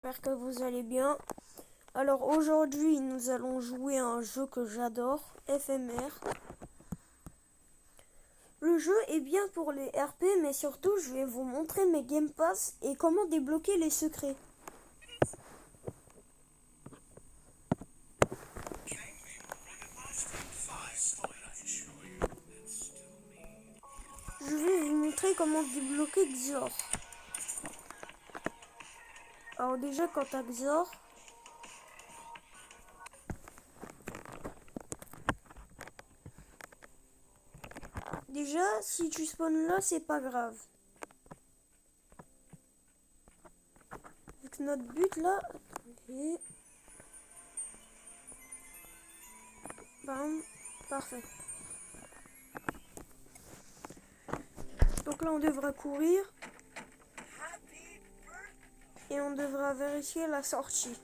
j'espère que vous allez bien. Alors aujourd'hui, nous allons jouer à un jeu que j'adore, FMR. Le jeu est bien pour les RP, mais surtout, je vais vous montrer mes Game Pass et comment débloquer les secrets. Je vais vous montrer comment débloquer Xor. Alors déjà, quand t'as Xor, déjà, si tu spawns là, c'est pas grave. Vu que notre but là, attendez. Bam, parfait. Donc là, on devra courir. Et on devra vérifier la sortie.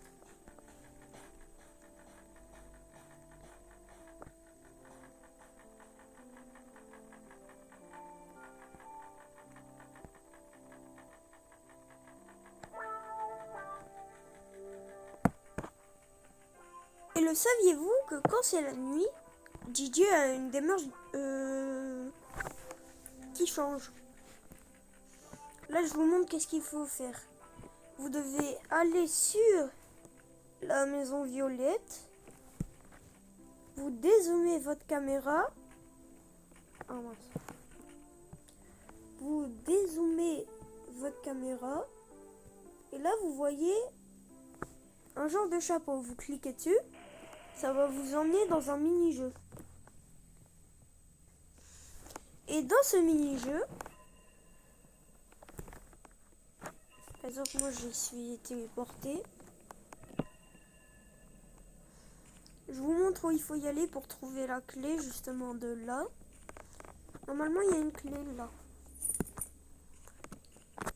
Et le saviez-vous que quand c'est la nuit, Didier a une démarche qui change. Là, je vous montre qu'est-ce qu'il faut faire. Vous devez aller sur la maison violette. Vous dézoomez votre caméra. Ah mince. Vous dézoomez votre caméra. Et là, vous voyez un genre de chapeau. Vous cliquez dessus. Ça va vous emmener dans un mini-jeu. Et dans ce mini-jeu, par exemple, moi j'y suis téléporté. Je vous montre où il faut y aller pour trouver la clé, justement de là. Normalement, il y a une clé là.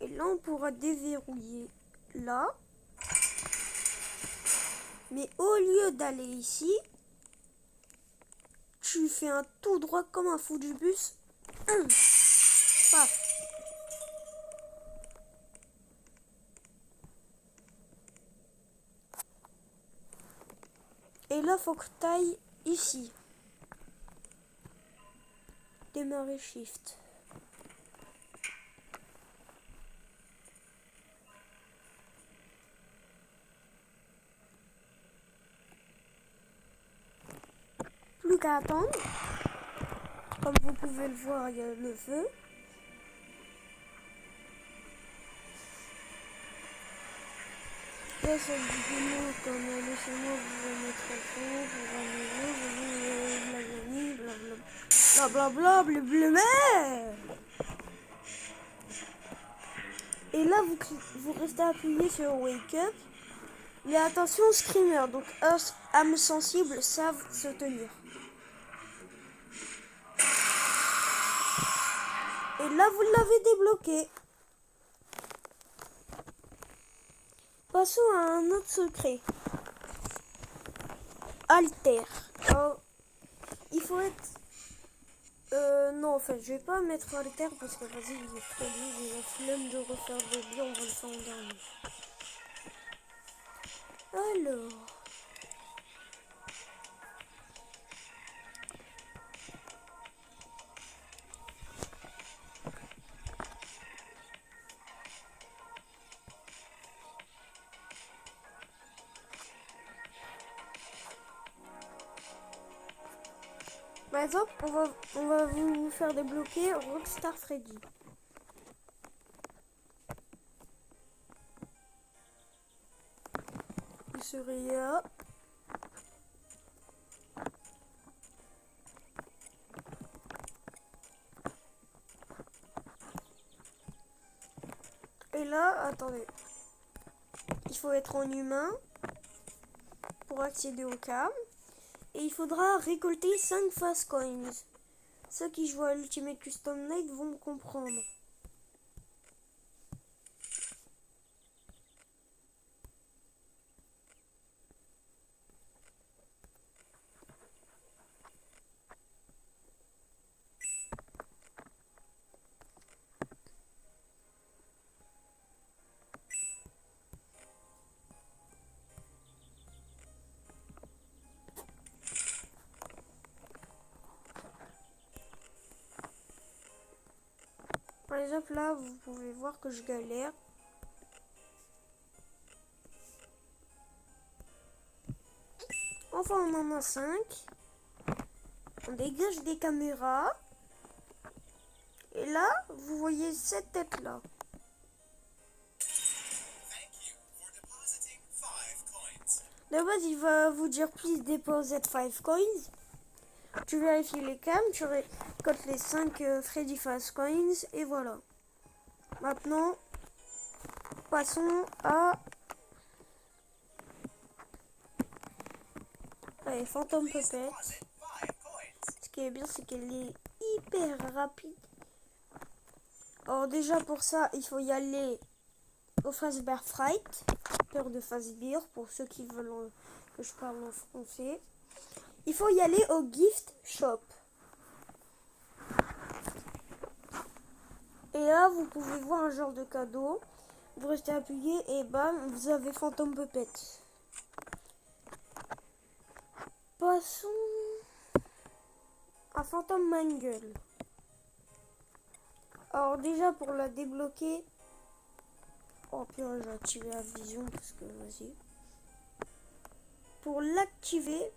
Et là, on pourra déverrouiller là. Mais au lieu d'aller ici, tu fais un tout droit comme un fou du bus. Paf. Et là, faut que tu ailles ici. Démarrer Shift. Plus qu'à attendre. Comme vous pouvez le voir, il y a le feu. Là, cette vidéo, comme laissez-moi vous remettre à fond, pour un nouveau, blablabla, blablabla. Et là, vous restez appuyé sur Wake Up. Mais attention, Screamer, donc âmes sensibles savent se tenir. Et là, vous l'avez débloqué. Passons à un autre secret. Alter. Alors, il faut être... non, en fait, je vais pas mettre Alter parce que, vas-y, il est trop dur. J'ai la flemme de refaire le bien, on va le faire en dernier. Alors... Par exemple, on va vous faire débloquer Rockstar Freddy. Vous serez là. Et là, attendez. Il faut être en humain pour accéder au cam. Et il faudra récolter 5 fast coins. Ceux qui jouent à Ultimate Custom Night vont me comprendre. exemple, là, vous pouvez voir que je galère. Enfin, on en a 5. On dégage des caméras. Et là, vous voyez cette tête-là. De base, il va vous dire please deposit 5 coins. Tu vérifies les cams, tu récoltes les 5 Freddy Fast Coins et voilà. Maintenant, passons à Phantom Puppet. Ce qui est bien, c'est qu'elle est hyper rapide. Alors déjà pour ça, il faut y aller au Fazbear Fright, peur de Fazbear, pour ceux qui veulent que je parle en français. Il faut y aller au Gift Shop. Et là, vous pouvez voir un genre de cadeau. Vous restez appuyé et bam, vous avez Phantom Puppet. Passons à Phantom Mangle. Alors déjà pour la débloquer, oh purée, j'ai activé la vision parce que vas-y. Pour l'activer,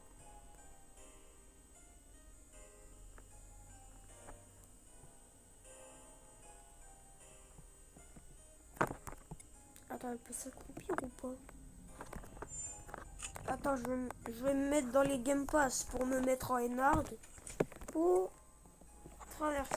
attends, elle peut s'accroupir ou pas? Attends, je vais me mettre dans les Game Pass pour me mettre en Enhard pour traverser.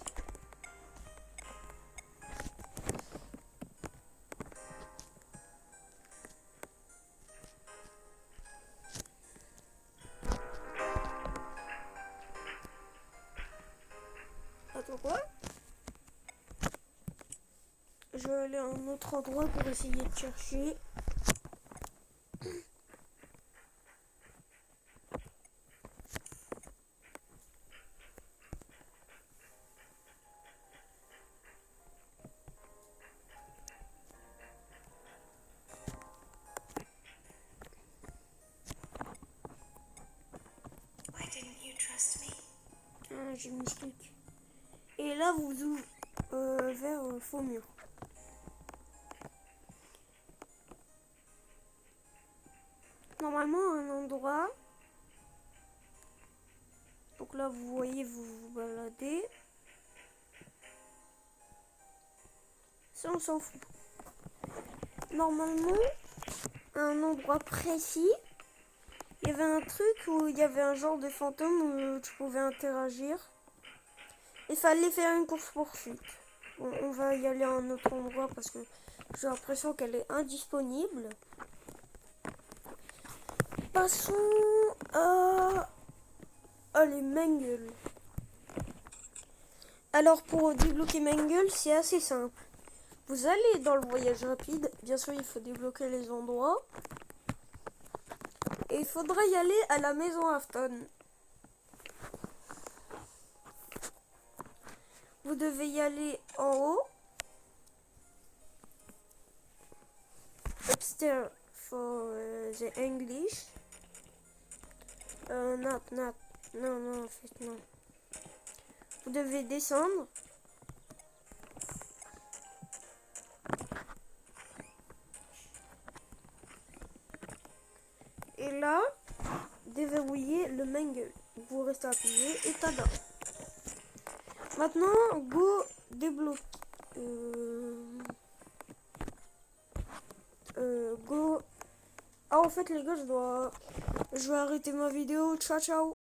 Attends, quoi? Je vais aller à un autre endroit pour essayer de chercher. Ah, j'ai mis ce truc. Et là, vous ouvrez vers faux mur. Normalement, un endroit. Donc là, vous voyez, vous vous baladez. Ça, on s'en fout. Normalement, à un endroit précis, il y avait un truc où il y avait un genre de fantôme où tu pouvais interagir. Il fallait faire une course-poursuite. Bon, on va y aller à un autre endroit parce que j'ai l'impression qu'elle est indisponible. Passons à les Mangle. Alors pour débloquer Mangle, c'est assez simple. Vous allez dans le voyage rapide. Bien sûr, il faut débloquer les endroits. Et il faudra y aller à la maison Afton. Vous devez y aller en haut. Upstairs for the English. Non, en fait, non. Vous devez descendre. Et là, déverrouiller le Mangle. Vous restez appuyé et tada. Maintenant, go débloquer. Go. Ah, en fait, les gars, je vais arrêter ma vidéo. Ciao, ciao.